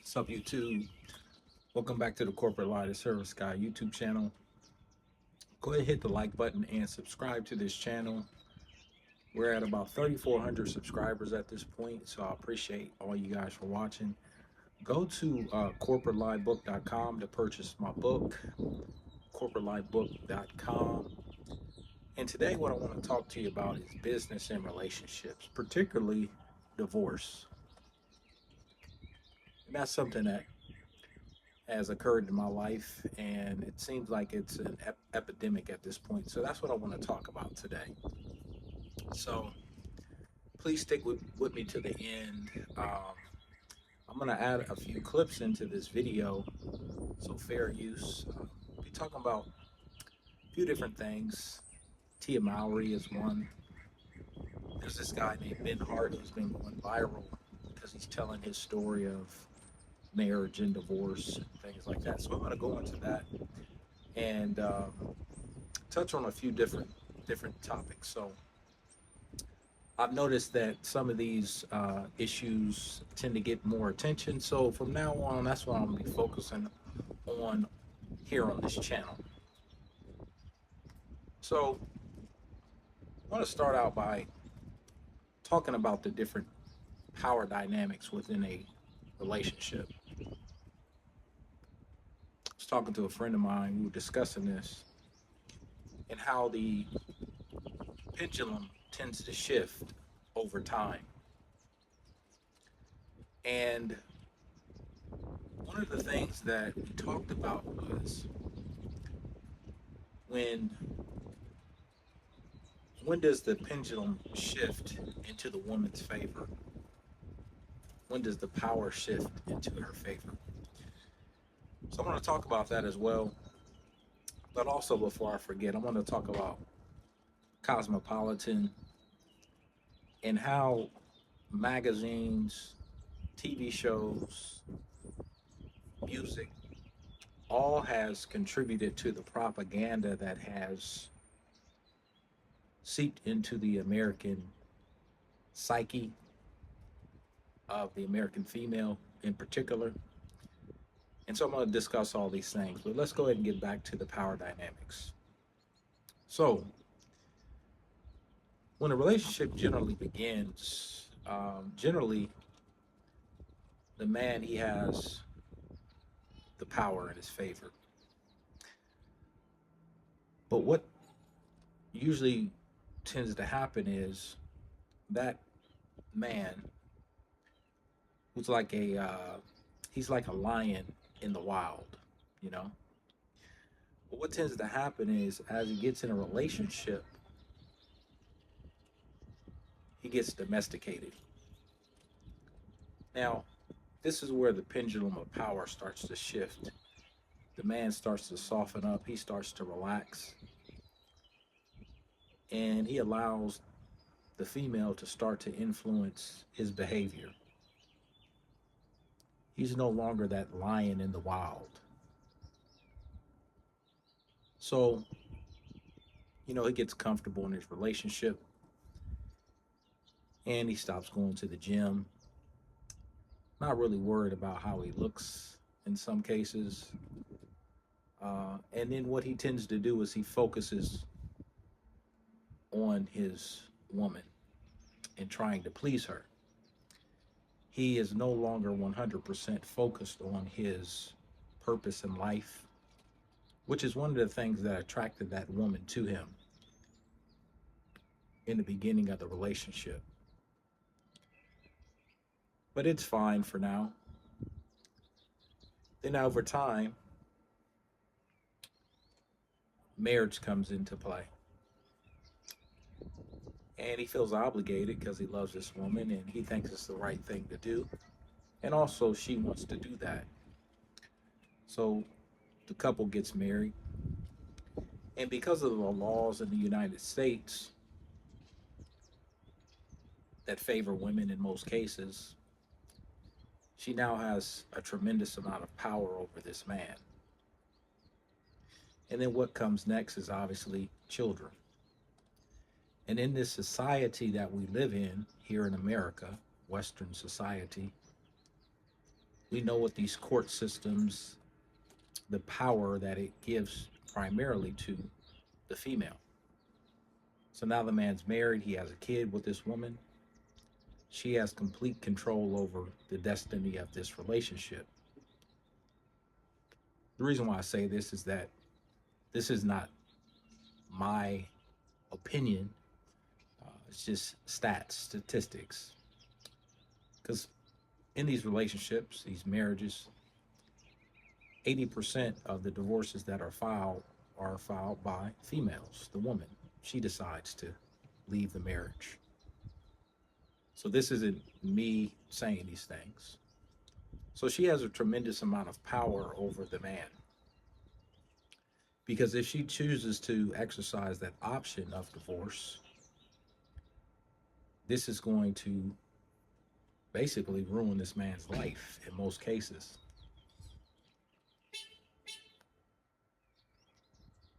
What's up, YouTube? Welcome back to the Corporate Line of Service Guy YouTube channel. Go ahead and hit the like button and subscribe to this channel. We're at about 3,400 subscribers at this point, so I appreciate all you guys for watching. Go to corporatelibook.com to purchase my book, corporatelibook.com. And today, what I want to talk to you about is business and relationships, particularly divorce. And that's something that has occurred in my life, and it seems like it's an epidemic at this point. So that's what I want to talk about today. So please stick with me to the end. I'm going to add a few clips into this video, so fair use. Be talking about a few different things. Tia Mowry is one. There's this guy named Ben Hart who's been going viral because he's telling his story of marriage and divorce and things like that. So I'm going to go into that and touch on a few different topics. So I've noticed that some of these issues tend to get more attention. So from now on, that's what I'm going to be focusing on here on this channel. So I want to start out by talking about the different power dynamics within a relationship. I was talking to a friend of mine. We were discussing this and how the pendulum tends to shift over time. And one of the things that we talked about was when when does the pendulum shift into the woman's favor? When does the power shift into her favor? So I want to talk about that as well. But also, before I forget, I want to talk about Cosmopolitan and how magazines, TV shows, music, all has contributed to the propaganda that has seeped into the American psyche of the American female in particular. And so I'm going to discuss all these things, but let's go ahead and get back to the power dynamics. So, when a relationship generally begins, generally the man, he has the power in his favor. But what usually tends to happen is that man, who's like he's like a lion in the wild, you know. But what tends to happen is as he gets in a relationship, he gets domesticated. Now, this is where the pendulum of power starts to shift. The man starts to soften up, he starts to relax, and he allows the female to start to influence his behavior. He's no longer that lion in the wild. So, he gets comfortable in his relationship and he stops going to the gym. Not really worried about how he looks in some cases. And then what he tends to do is he focuses on his woman and trying to please her. He is no longer 100% focused on his purpose in life, which is one of the things that attracted that woman to him in the beginning of the relationship. But it's fine for now. Then over time, marriage comes into play. And he feels obligated because he loves this woman and he thinks it's the right thing to do. And also, she wants to do that. So the couple gets married. And because of the laws in the United States that favor women in most cases, she now has a tremendous amount of power over this man. And then what comes next is obviously children. And in this society that we live in here in America, Western society, we know what these court systems, the power that it gives primarily to the female. So now the man's married, he has a kid with this woman. She has complete control over the destiny of this relationship. The reason why I say this is that this is not my opinion. It's just stats, statistics. Because in these relationships, these marriages, 80% of the divorces that are filed by females, the woman. She decides to leave the marriage. So this isn't me saying these things. So she has a tremendous amount of power over the man. Because if she chooses to exercise that option of divorce, this is going to basically ruin this man's life in most cases.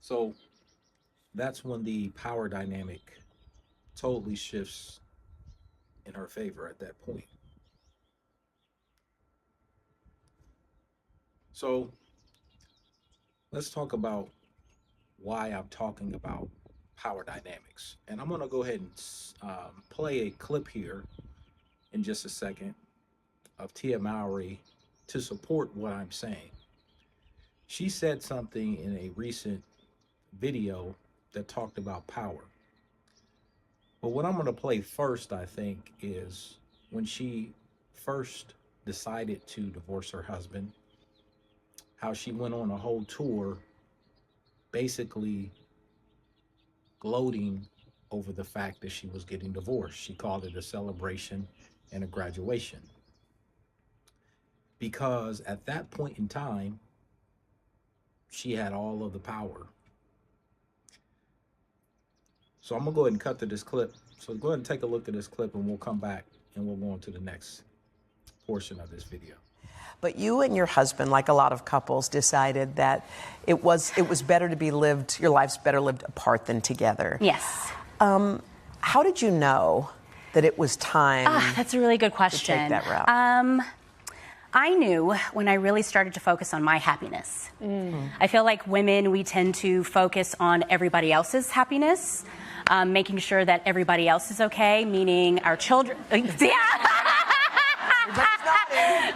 So that's when the power dynamic totally shifts in her favor at that point. So let's talk about why I'm talking about power dynamics. And I'm going to go ahead and play a clip here in just a second of Tia Mowry to support what I'm saying. She said something in a recent video that talked about power. But what I'm going to play first, I think, is when she first decided to divorce her husband, how she went on a whole tour basically gloating over the fact that she was getting divorced. She called it a celebration and a graduation. Because at that point in time, she had all of the power. So I'm going to go ahead and cut to this clip. So go ahead and take a look at this clip and we'll come back and we'll go on to the next portion of this video. But you and your husband, like a lot of couples, decided that it was better to be lived, your life's better lived apart than together. Yes. How did you know that it was time? That's a really good question. To take that route. I knew when I really started to focus on my happiness. I feel like women, we tend to focus on everybody else's happiness, making sure that everybody else is okay, meaning our children.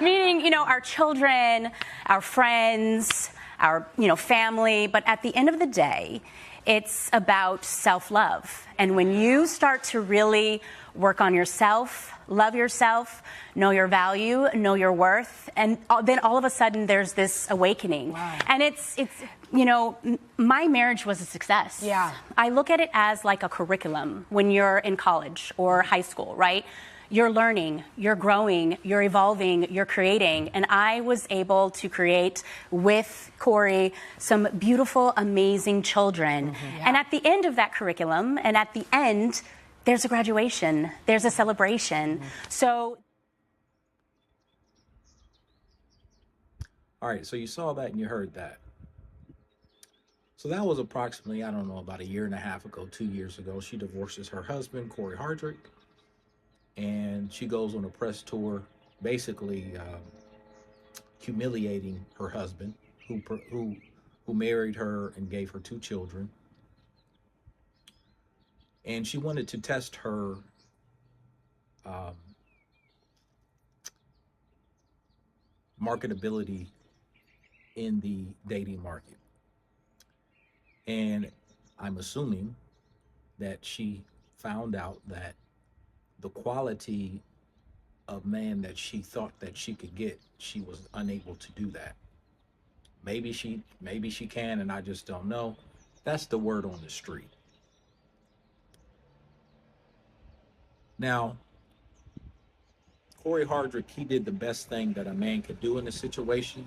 Meaning, our children, our friends, our, family. But at the end of the day, it's about self-love. And when you start to really work on yourself, love yourself, know your value, know your worth, and then all of a sudden there's this awakening. Wow. And it's my marriage was a success. Yeah. I look at it as like a curriculum when you're in college or high school, right? You're learning, you're growing, you're evolving, you're creating. And I was able to create with Cory some beautiful, amazing children. Mm-hmm. Yeah. And at the end of that curriculum, and at the end, there's a graduation, there's a celebration. Mm-hmm. So. All right, so you saw that and you heard that. So that was approximately, about a year and a half ago, 2 years ago. She divorces her husband, Cory Hardrict. And she goes on a press tour, basically humiliating her husband, who married her and gave her 2 children. And she wanted to test her marketability in the dating market. And I'm assuming that she found out that the quality of man that she thought that she could get, she was unable to do that. Maybe she can, and I just don't know. That's the word on the street. Now, Cory Hardrict, he did the best thing that a man could do in a situation.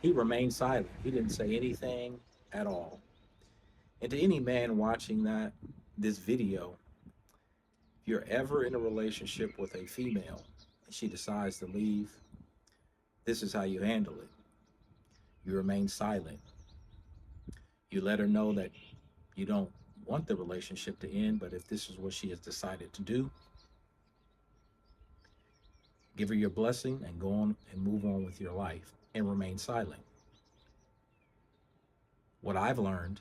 He remained silent. He didn't say anything at all. And to any man watching this video, if you're ever in a relationship with a female and she decides to leave, this is how you handle it. You remain silent. You let her know that you don't want the relationship to end, but if this is what she has decided to do, Give her your blessing and go on and move on with your life and remain silent. What I've learned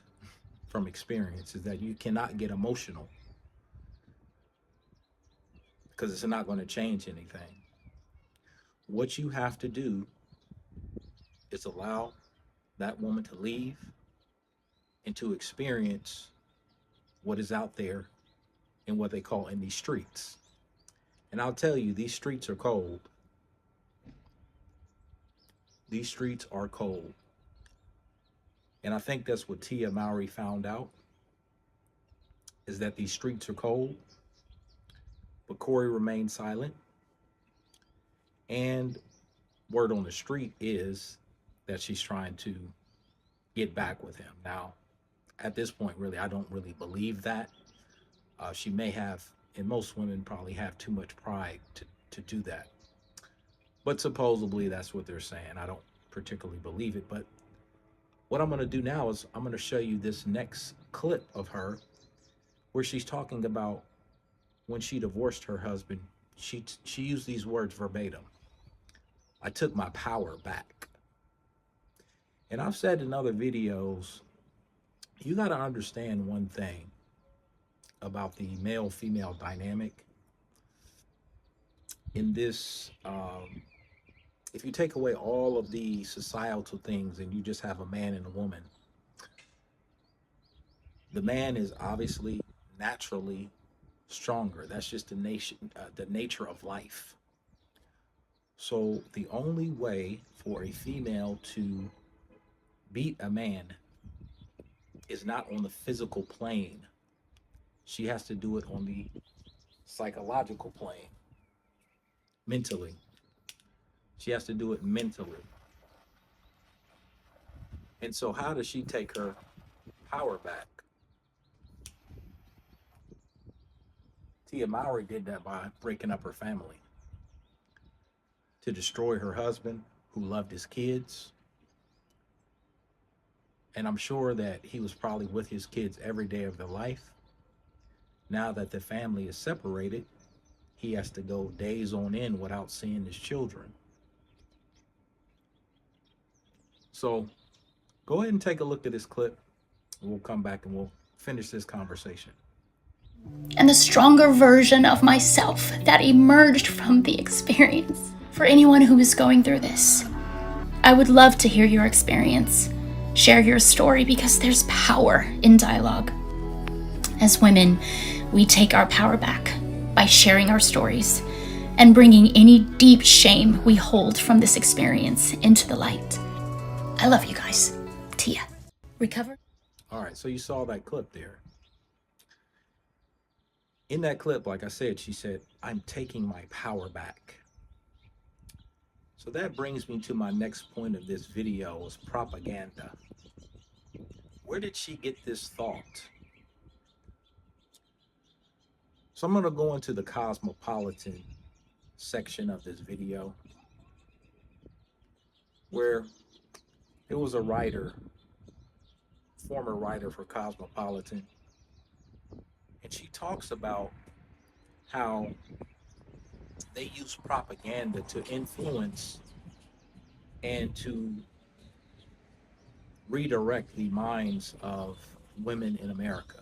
from experience is that you cannot get emotional because it's not going to change anything. What you have to do is allow that woman to leave and to experience what is out there in what they call in these streets. And I'll tell you, these streets are cold. These streets are cold. And I think that's what Tia Mowry found out, is that these streets are cold. But Cory remained silent. And word on the street is that she's trying to get back with him. Now, at this point, really, I don't really believe that. She may have, and most women probably have too much pride to do that. But supposedly that's what they're saying. I don't particularly believe it. But what I'm going to do now is I'm going to show you this next clip of her where she's talking about when she divorced her husband. She used these words verbatim. I took my power back. And I've said in other videos, you got to understand one thing about the male-female dynamic. In this, if you take away all of the societal things and you just have a man and a woman, the man is obviously naturally stronger. That's just the nature of life. So the only way for a female to beat a man is not on the physical plane. She has to do it on the psychological plane, mentally. She has to do it mentally. And so how does she take her power back? Tia Mowry did that by breaking up her family, to destroy her husband who loved his kids. And I'm sure that he was probably with his kids every day of their life. Now that the family is separated, he has to go days on end without seeing his children. So go ahead and take a look at this clip. We'll come back and we'll finish this conversation. And the stronger version of myself that emerged from the experience. For anyone who is going through this, I would love to hear your experience. Share your story, because there's power in dialogue. As women, we take our power back by sharing our stories and bringing any deep shame we hold from this experience into the light. I love you guys. Tia. Recover? All right, so you saw that clip there. In that clip, like I said, she said, I'm taking my power back. So that brings me to my next point of this video, is propaganda. Where did she get this thought? So I'm going to go into the cosmopolitan section of this video, where it was a writer, former writer for Cosmopolitan, and she talks about how they use propaganda to influence and to redirect the minds of women in America.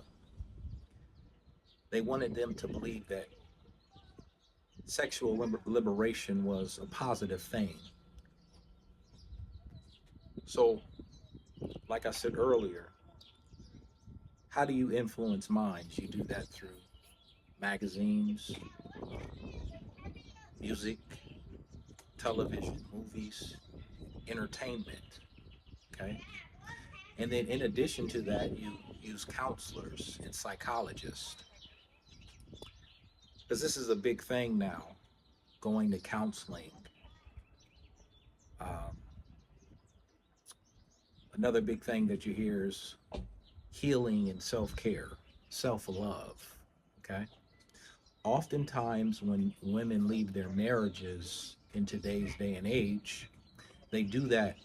They wanted them to believe that sexual liberation was a positive thing. So, like I said earlier, how do you influence minds? You do that through magazines, music, television, movies, entertainment, okay? And then in addition to that, you use counselors and psychologists. Because this is a big thing now, going to counseling. Another big thing that you hear is healing and self-care, self-love, okay? Oftentimes when women leave their marriages in today's day and age, they do that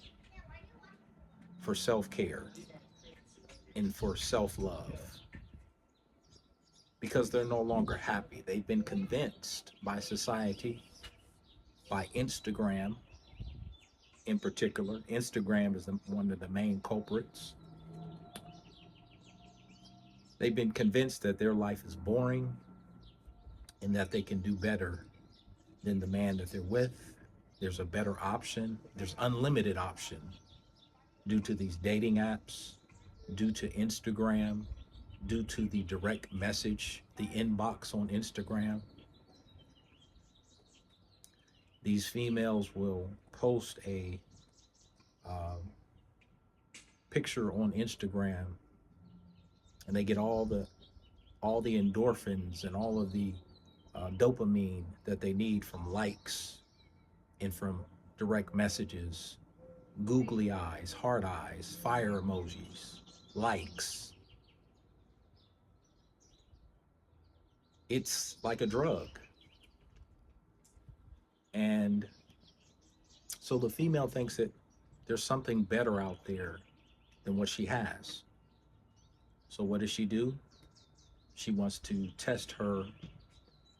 for self-care and for self-love, because they're no longer happy. They've been convinced by society by Instagram in particular. Instagram is one of the main culprits. They've been convinced that their life is boring and that they can do better than the man that they're with. There's a better option. There's unlimited option due to these dating apps, due to Instagram, due to the direct message, the inbox on Instagram. These females will post a picture on Instagram, and they get all the endorphins and all of the dopamine that they need from likes and from direct messages, googly eyes, heart eyes, fire emojis, likes. It's like a drug. And so the female thinks that there's something better out there than what she has. So what does she do? She wants to test her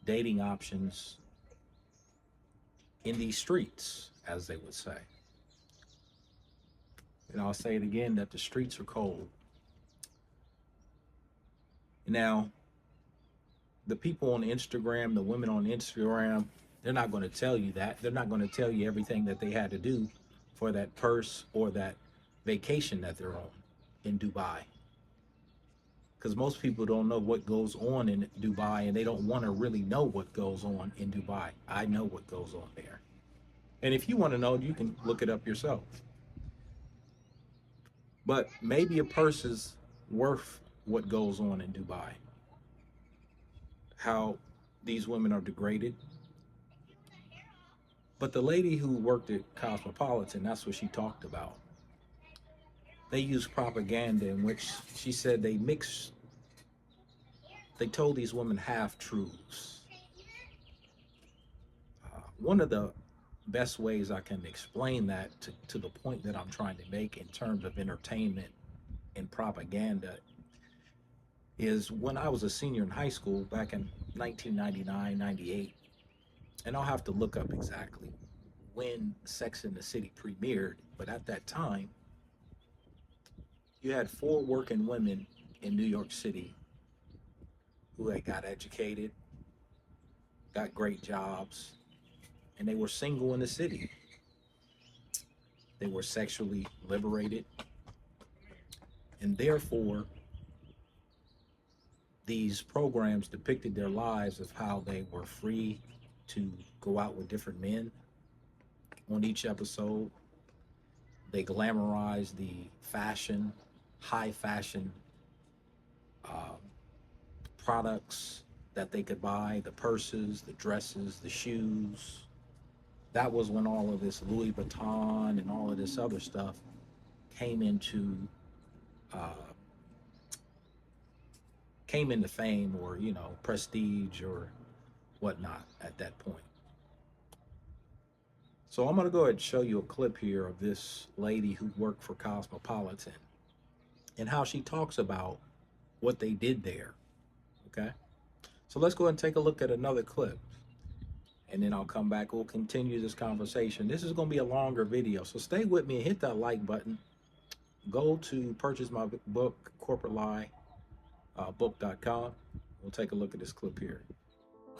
dating options in these streets, as they would say. And I'll say it again, that the streets are cold. Now, the people on Instagram, the women on Instagram, they're not going to tell you that. They're not going to tell you everything that they had to do for that purse or that vacation that they're on in Dubai. Because most people don't know what goes on in Dubai, and they don't want to really know what goes on in Dubai. I know what goes on there. And if you want to know, you can look it up yourself. But maybe a purse is worth what goes on in Dubai. How these women are degraded. But the lady who worked at Cosmopolitan, that's what she talked about. They used propaganda in which she said they told these women half-truths. One of the best ways I can explain that to the point that I'm trying to make in terms of entertainment and propaganda is when I was a senior in high school back in 1999, 98, and I'll have to look up exactly when Sex and the City premiered, but at that time, you had 4 working women in New York City who had got educated, got great jobs, and they were single in the city. They were sexually liberated, and therefore, these programs depicted their lives of how they were free to go out with different men. On each episode, they glamorized the fashion, high fashion products that they could buy, the purses, the dresses, the shoes. That was when all of this Louis Vuitton and all of this other stuff came into fame, or prestige or whatnot at that point. So I'm going to go ahead and show you a clip here of this lady who worked for Cosmopolitan and how she talks about what they did there. Okay, so let's go ahead and take a look at another clip, and then I'll come back. We'll continue this conversation. This is going to be a longer video, so stay with me and hit that like button. Go to purchase my book, Corporate Lie, book.com. We'll take a look at this clip here.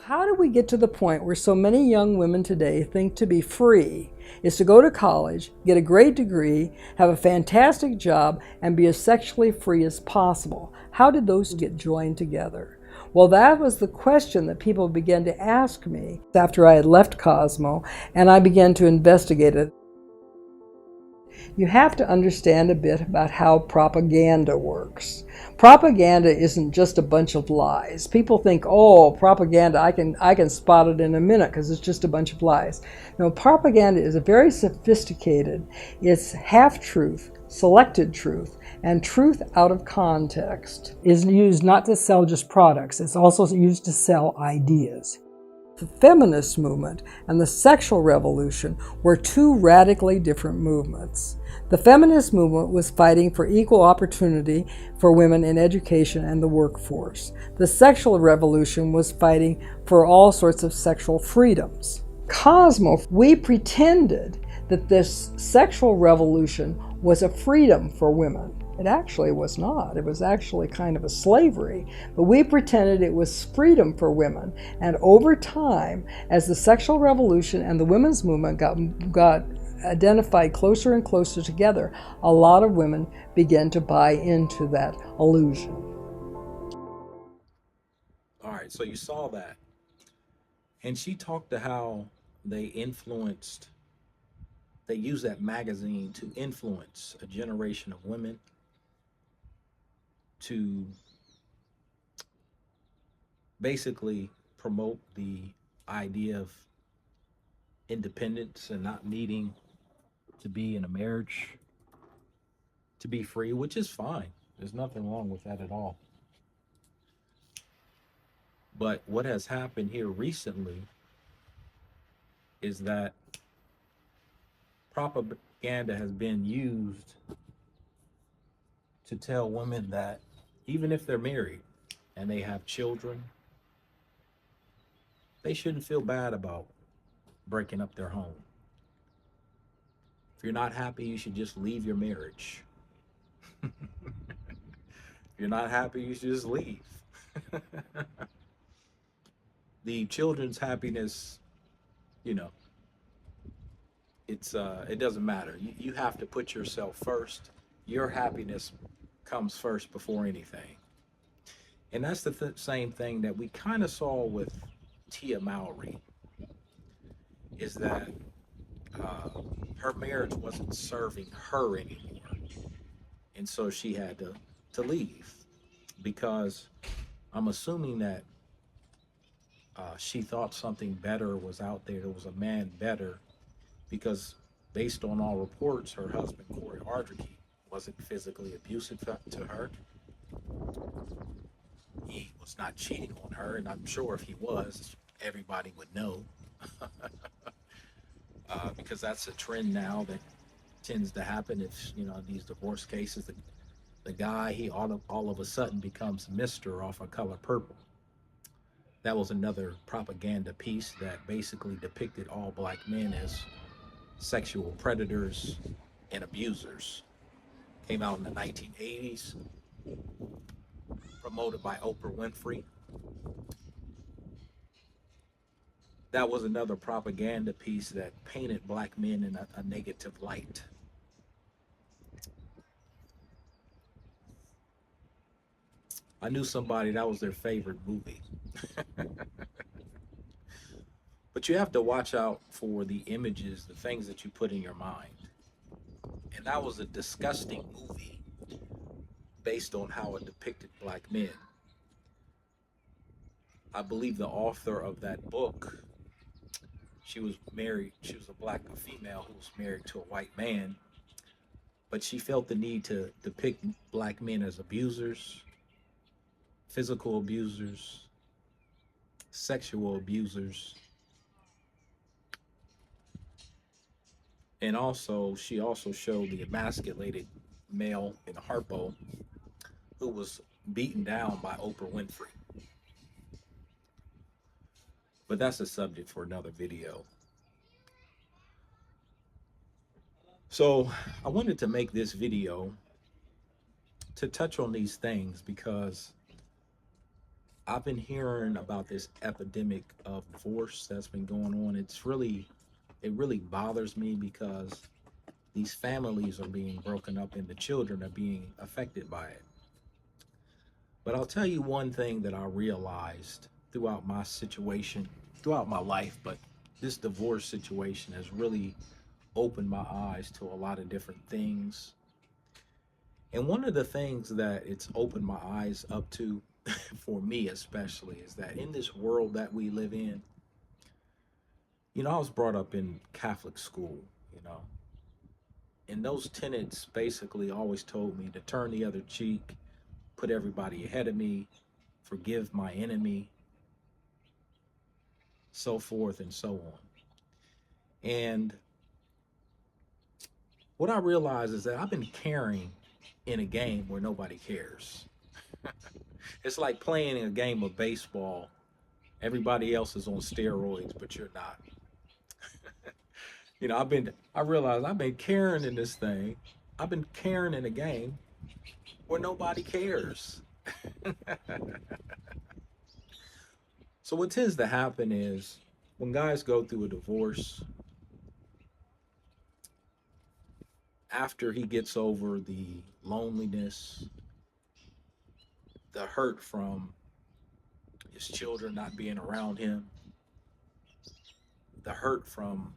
How do we get to the point where so many young women today think to be free is to go to college, get a great degree, have a fantastic job, and be as sexually free as possible? How did those get joined together? Well, that was the question that people began to ask me after I had left Cosmo, and I began to investigate it. You have to understand a bit about how propaganda works. Propaganda isn't just a bunch of lies. People think, oh, propaganda, I can spot it in a minute because it's just a bunch of lies. No, propaganda is very sophisticated. It's half-truth, selected truth, and truth out of context. Is used not to sell just products. It's also used to sell ideas. The feminist movement and the sexual revolution were 2 radically different movements. The feminist movement was fighting for equal opportunity for women in education and the workforce. The sexual revolution was fighting for all sorts of sexual freedoms. Cosmo, we pretended that this sexual revolution was a freedom for women. It actually was not. It was actually kind of a slavery. But we pretended it was freedom for women. And over time, as the sexual revolution and the women's movement got identified closer and closer together, a lot of women began to buy into that illusion. All right, so you saw that. And she talked to how they influenced, they used that magazine to influence a generation of women to basically promote the idea of independence and not needing to be in a marriage to be free, which is fine. There's nothing wrong with that at all. But what has happened here recently is that propaganda has been used to tell women that even if they're married and they have children, they shouldn't feel bad about breaking up their home. If you're not happy, you should just leave your marriage. If you're not happy, you should just leave. The children's happiness, you know, it doesn't matter. You have to put yourself first. Your happiness comes first before anything. And that's the same thing that we kind of saw with Tia Mowry, is that uh, her marriage wasn't serving her anymore, and so she had to leave because I'm assuming that she thought something better was out there. There was a man better because, based on all reports, her husband Cory Hardrict wasn't physically abusive to her. He was not cheating on her, and I'm sure if he was, everybody would know. Because that's a trend now that tends to happen. If you know these divorce cases, the guy he all of a sudden becomes Mister off of Color Purple. That was another propaganda piece that basically depicted all black men as sexual predators and abusers. Came out in the 1980s, promoted by Oprah Winfrey. That was another propaganda piece that painted black men in a negative light. I knew somebody that was their favorite movie. But you have to watch out for the images, the things that you put in your mind. And that was a disgusting movie based on how it depicted black men. I believe the author of that book, she was married, she was a black female who was married to a white man, but she felt the need to depict black men as abusers, physical abusers, sexual abusers, and also she also showed the emasculated male in Harpo who was beaten down by Oprah Winfrey. But that's a subject for another video. So I wanted to make this video to touch on these things because I've been hearing about this epidemic of divorce that's been going on. It really bothers me because these families are being broken up and the children are being affected by it. But I'll tell you one thing that I realized throughout my situation, throughout my life, but this divorce situation has really opened my eyes to a lot of different things. And one of the things that it's opened my eyes up to, for me especially, is that in this world that we live in, you know, I was brought up in Catholic school, you know, and those tenets basically always told me to turn the other cheek, put everybody ahead of me, forgive my enemy, so forth and so on. And what I realize is that I've been caring in a game where nobody cares. It's like playing a game of baseball. Everybody else is on steroids, but you're not. I realized I've been caring in this thing. I've been caring in a game where nobody cares. So what tends to happen is when guys go through a divorce, after he gets over the loneliness, the hurt from his children not being around him, the hurt from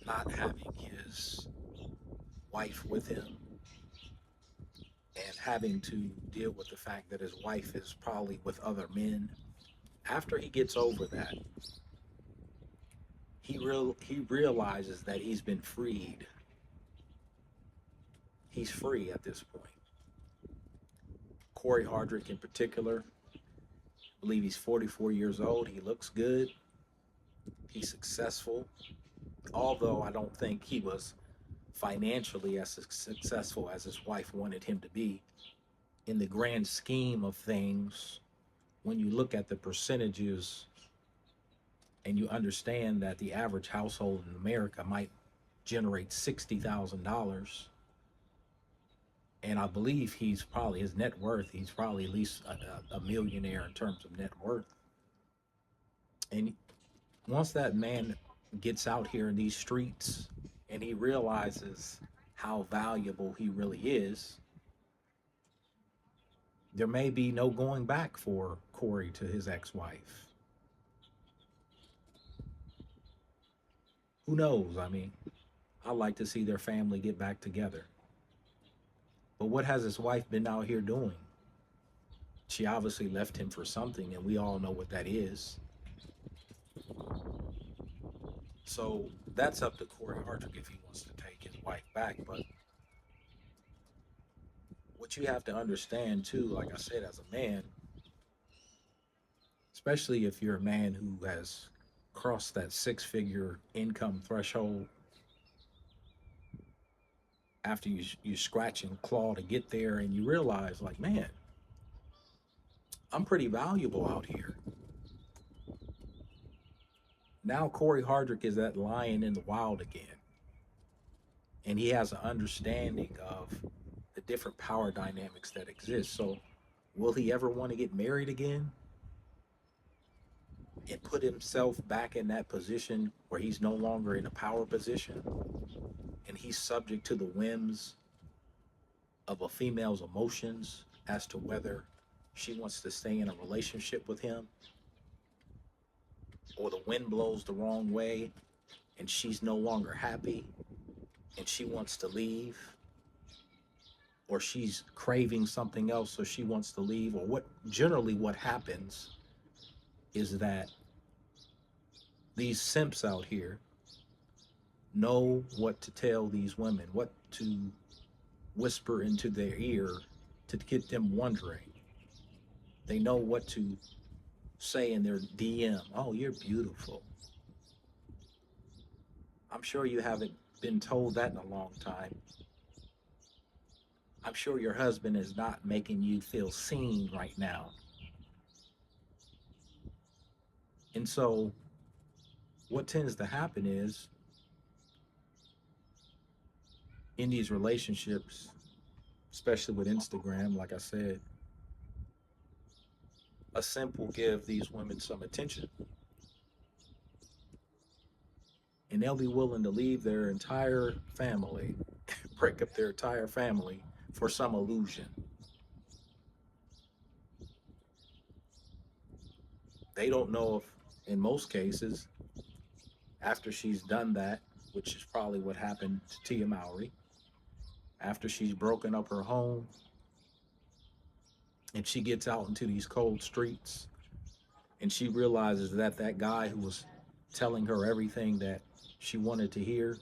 not having his wife with him, and having to deal with the fact that his wife is probably with other men. After he gets over that, he realizes that he's been freed. He's free at this point. Cory Hardrict in particular, I believe he's 44 years old. He looks good. He's successful. Although I don't think he was financially as successful as his wife wanted him to be. In the grand scheme of things, when you look at the percentages and you understand that the average household in America might generate $60,000, and I believe he's probably his net worth, he's probably at least a millionaire in terms of net worth. And once that man gets out here in these streets and he realizes how valuable he really is, there may be no going back for Cory to his ex-wife. Who knows? I mean, I'd like to see their family get back together. But what has his wife been out here doing? She obviously left him for something, and we all know what that is. So that's up to Cory Hardrict if he wants to take his wife back. But what you have to understand too, like I said, as a man, especially if you're a man who has crossed that six-figure income threshold, after you scratch and claw to get there, and you realize, like, man, I'm pretty valuable out here. Now Cory Hardrict is that lion in the wild again. And he has an understanding of the different power dynamics that exist. So will he ever want to get married again and put himself back in that position where he's no longer in a power position and he's subject to the whims of a female's emotions as to whether she wants to stay in a relationship with him, or the wind blows the wrong way and she's no longer happy and she wants to leave, or she's craving something else so she wants to leave, or what happens is that these simps out here know what to tell these women, what to whisper into their ear to get them wondering. They know what to say in their DM. Oh, you're beautiful. I'm sure you haven't been told that in a long time. I'm sure your husband is not making you feel seen right now. And so what tends to happen is in these relationships, especially with Instagram, like I said, a simp will give these women some attention. And they'll be willing to leave their entire family, break up their entire family for some illusion. They don't know if, in most cases, after she's done that, which is probably what happened to Tia Mowry, after she's broken up her home and she gets out into these cold streets and she realizes that that guy who was telling her everything that she wanted to hear,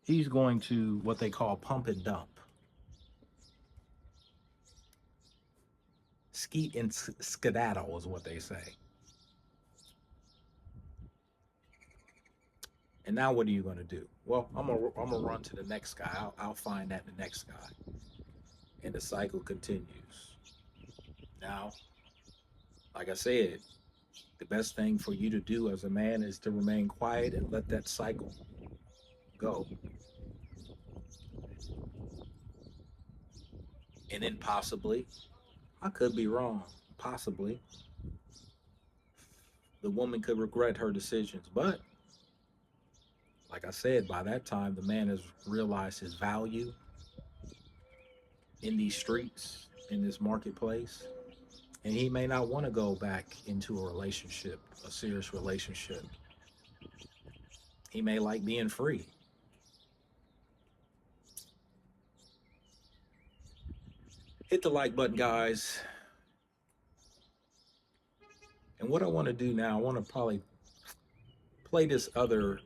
he's going to what they call pump and dump. Skeet and skedaddle is what they say. And now what are you going to do? Well, I'm gonna run to the next guy. I'll find that the next guy. And the cycle continues. Now, like I said, The best thing for you to do as a man is to remain quiet and let that cycle go. And then possibly, I could be wrong, possibly, the woman could regret her decisions. But like I said, by that time, the man has realized his value in these streets, in this marketplace, and he may not want to go back into a relationship, a serious relationship. He may like being free. Hit the like button, guys. And what I want to do now, I want to probably play this other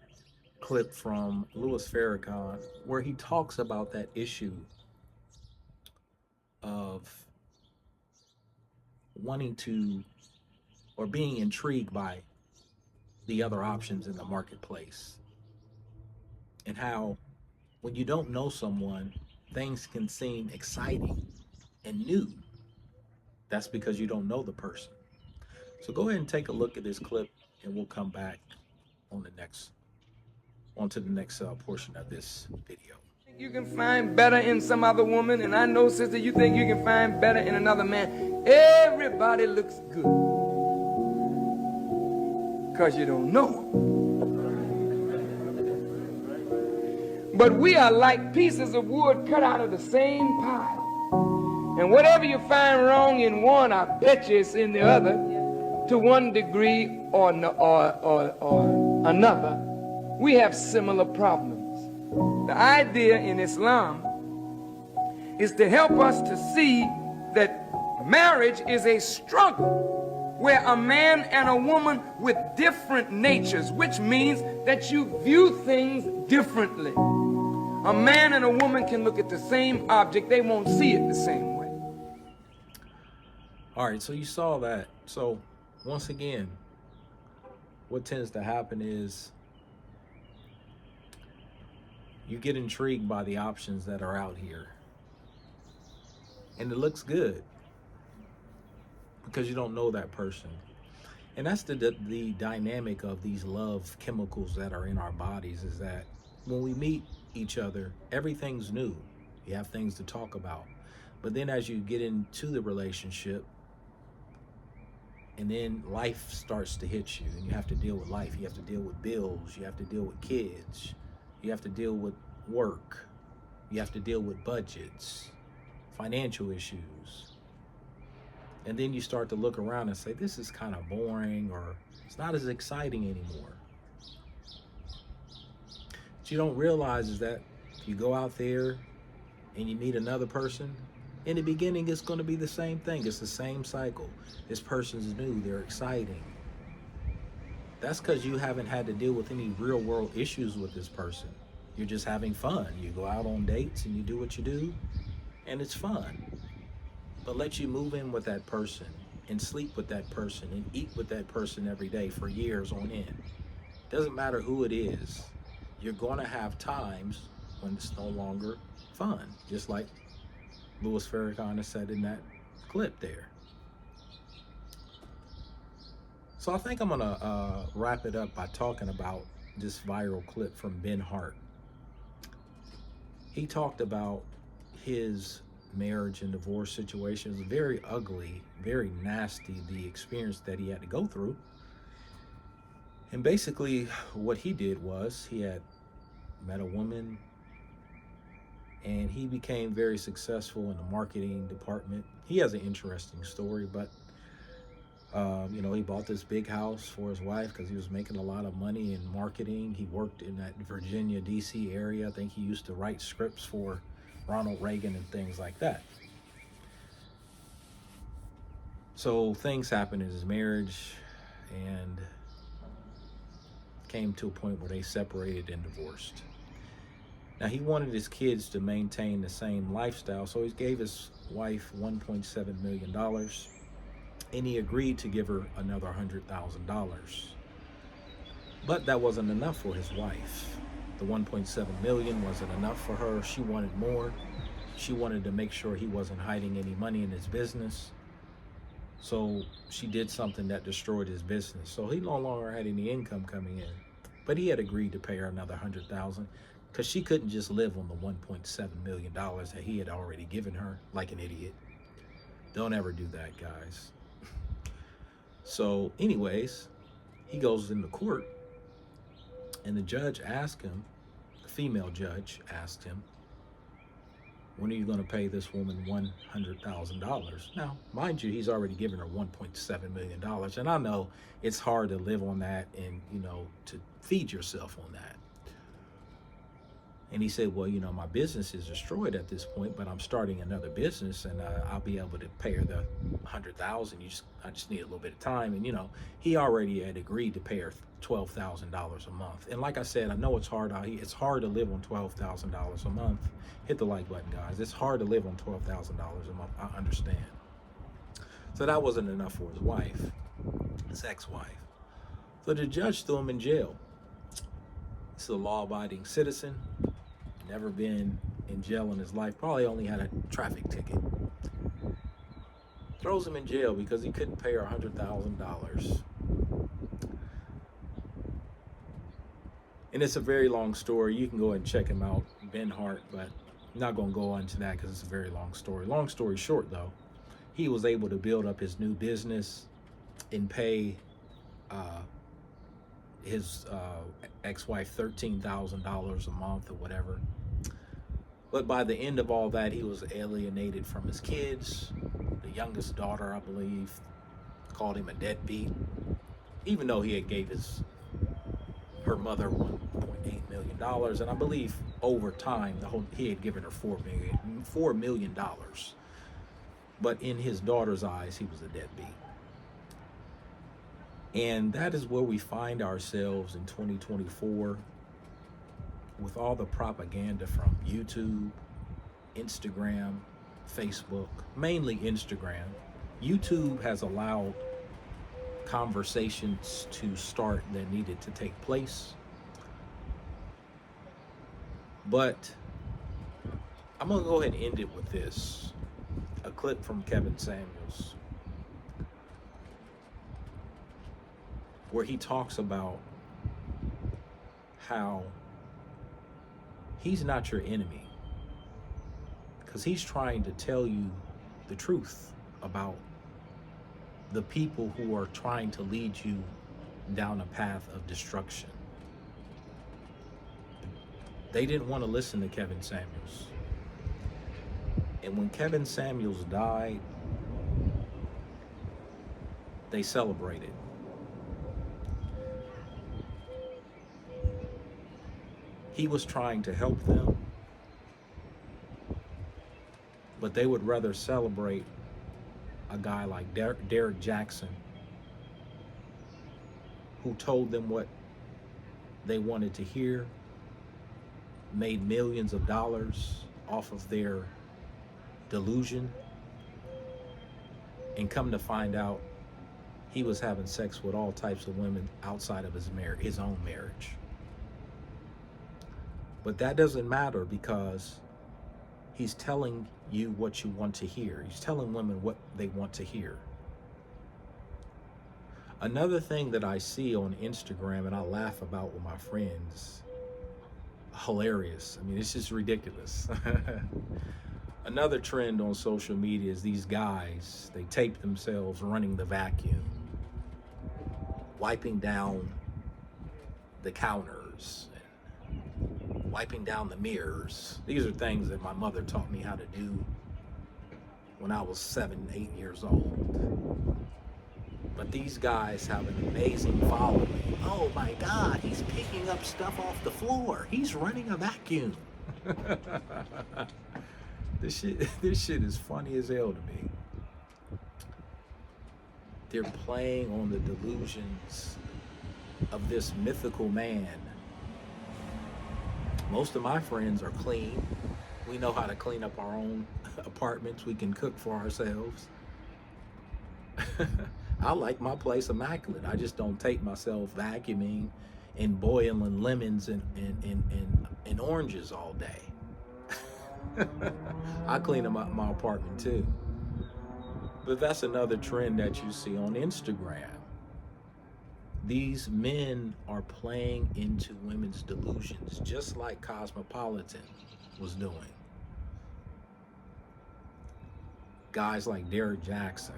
clip from Louis Farrakhan where he talks about that issue of wanting to or being intrigued by the other options in the marketplace, and how when you don't know someone, things can seem exciting and new. That's because you don't know the person. So go ahead and take a look at this clip, and we'll come back onto the next portion of this video. You can find better in some other woman, and I know, sister, you think you can find better in another man. Everybody looks good because you don't know them. But we are like pieces of wood cut out of the same pile. And whatever you find wrong in one, I bet you it's in the other to one degree or another. We have similar problems. The idea in Islam is to help us to see that marriage is a struggle where a man and a woman with different natures, which means that you view things differently. A man and a woman can look at the same object, they won't see it the same way. All right, so you saw that. So once again, what tends to happen is you get intrigued by the options that are out here. And it looks good because you don't know that person. And that's the dynamic of these love chemicals that are in our bodies, is that when we meet each other, everything's new. You have things to talk about. But then as you get into the relationship, and then life starts to hit you, and you have to deal with life. You have to deal with bills. You have to deal with kids. You have to deal with work. You have to deal with budgets, financial issues. And then you start to look around and say, this is kind of boring, or it's not as exciting anymore. What you don't realize is that if you go out there and you meet another person, in the beginning, it's going to be the same thing. It's the same cycle. This person's new. They're exciting. That's because you haven't had to deal with any real world issues with this person. You're just having fun. You go out on dates and you do what you do, and it's fun. But let you move in with that person and sleep with that person and eat with that person every day for years on end. Doesn't matter who it is. You're going to have times when it's no longer fun, just like Louis Farrakhan has said in that clip there. So I think I'm going to wrap it up by talking about this viral clip from Ben Hart. He talked about his marriage and divorce situation. It was very ugly, very nasty, the experience that he had to go through. And basically what he did was he had met a woman, and he became very successful in the marketing department. He has an interesting story, but he bought this big house for his wife because he was making a lot of money in marketing. He worked in that Virginia, D.C. area. I think he used to write scripts for Ronald Reagan and things like that. So things happened in his marriage, and came to a point where they separated and divorced. Now, he wanted his kids to maintain the same lifestyle, so he gave his wife $1.7 million, and he agreed to give her another $100,000. But that wasn't enough for his wife. The $1.7 million wasn't enough for her. She wanted more. She wanted to make sure he wasn't hiding any money in his business. So she did something that destroyed his business. So he no longer had any income coming in. But he had agreed to pay her another $100,000 because she couldn't just live on the $1.7 million that he had already given her like an idiot. Don't ever do that, guys. So, anyways, he goes into court, and the judge asked him, the female judge asked him, when are you going to pay this woman $100,000? Now, mind you, he's already given her $1.7 million. And I know it's hard to live on that and, to feed yourself on that. And he said, well, my business is destroyed at this point, but I'm starting another business, and I'll be able to pay her the $100,000. I just need a little bit of time. And, he already had agreed to pay her $12,000 a month. And like I said, I know it's hard out here. It's hard to live on $12,000 a month. Hit the like button, guys. It's hard to live on $12,000 a month. I understand. So that wasn't enough for his wife, his ex-wife. So the judge threw him in jail. He's a law-abiding citizen. Never been in jail in his life. Probably only had a traffic ticket. Throws him in jail because he couldn't pay her $100,000. And it's a very long story. You can go ahead and check him out, Ben Hart, but I'm not going to go into that because it's a very long story. Long story short, though, he was able to build up his new business and pay his ex-wife $13,000 a month or whatever. But by the end of all that, he was alienated from his kids. The youngest daughter, I believe, called him a deadbeat, even though he had gave her mother $1.8 million. And I believe over time, he had given her $4 million. But in his daughter's eyes, he was a deadbeat. And that is where we find ourselves in 2024 with all the propaganda from YouTube, Instagram, Facebook, mainly Instagram. YouTube has allowed conversations to start that needed to take place. But I'm going to go ahead and end it with this. A clip from Kevin Samuels, where he talks about how he's not your enemy, because he's trying to tell you the truth about the people who are trying to lead you down a path of destruction. They didn't want to listen to Kevin Samuels. And when Kevin Samuels died, they celebrated. He was trying to help them, but they would rather celebrate a guy like Derek Jackson, who told them what they wanted to hear, made millions of dollars off of their delusion, and come to find out he was having sex with all types of women outside of his own marriage. But that doesn't matter, because he's telling you what you want to hear. He's telling women what they want to hear. Another thing that I see on Instagram, and I laugh about with my friends, hilarious. I mean, it's just ridiculous. Another trend on social media is these guys, they tape themselves running the vacuum, wiping down the counters, wiping down the mirrors. These are things that my mother taught me how to do when I was 7, 8 years old. But these guys have an amazing following. Oh my God, he's picking up stuff off the floor. He's running a vacuum. This shit is funny as hell to me. They're playing on the delusions of this mythical man. Most of my friends are clean. We know how to clean up our own apartments. We can cook for ourselves. I like my place immaculate. I just don't take myself vacuuming and boiling lemons and oranges all day. I clean up my apartment too. But that's another trend that you see on Instagram. These men are playing into women's delusions, just like Cosmopolitan was doing. Guys like Derek Jackson.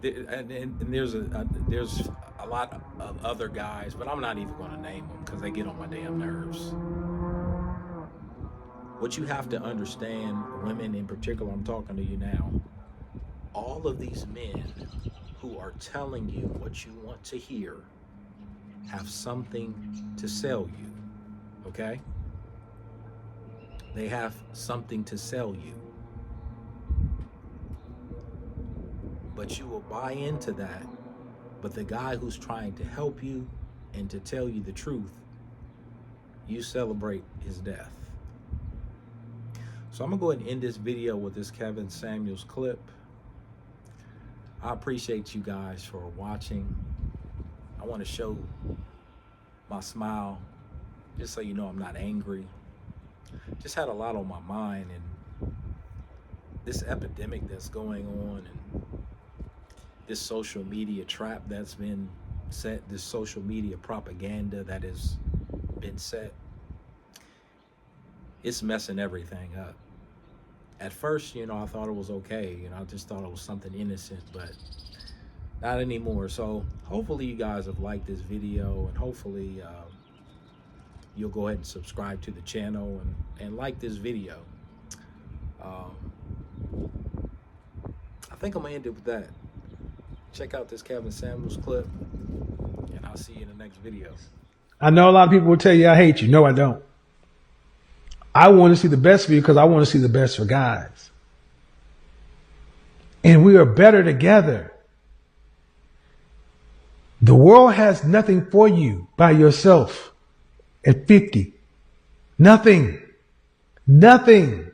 And there's a lot of other guys, but I'm not even going to name them because they get on my damn nerves. What you have to understand, women in particular, I'm talking to you now, all of these men who are telling you what you want to hear have something to sell you, okay? They have something to sell you. But you will buy into that. But the guy who's trying to help you and to tell you the truth, you celebrate his death. So I'm gonna go ahead and end this video with this Kevin Samuels clip. I appreciate you guys for watching. I want to show my smile, just so you know I'm not angry. Just had a lot on my mind, and this epidemic that's going on, and this social media trap that's been set, this social media propaganda that has been set, it's messing everything up. At first, I thought it was okay. I just thought it was something innocent, but not anymore. So hopefully you guys have liked this video, and hopefully you'll go ahead and subscribe to the channel and like this video. I think I'm gonna end it with that. Check out this Kevin Samuels clip, and I'll see you in the next video. I know a lot of people will tell you I hate you. No, I don't. I want to see the best for you because I want to see the best for guys. And we are better together. The world has nothing for you by yourself at 50. Nothing. Nothing.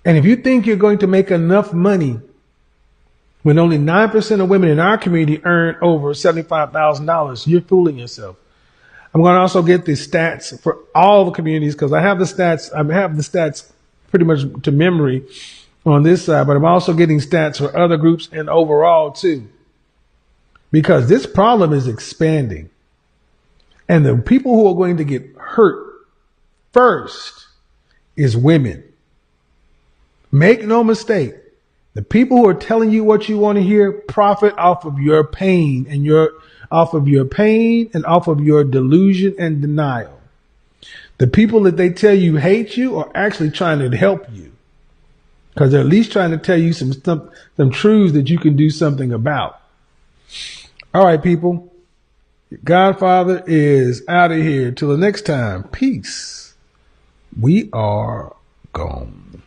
And if you think you're going to make enough money when only 9% of women in our community earn over $75,000, you're fooling yourself. I'm going to also get the stats for all the communities because I have the stats pretty much to memory on this side, but I'm also getting stats for other groups and overall too, because this problem is expanding, and the people who are going to get hurt first is women. Make no mistake. The people who are telling you what you want to hear profit off of your pain and off of your delusion and denial. The people that they tell you hate you are actually trying to help you because they're at least trying to tell you some truths that you can do something about. All right, people. Godfather is out of here. Till the next time. Peace. We are gone.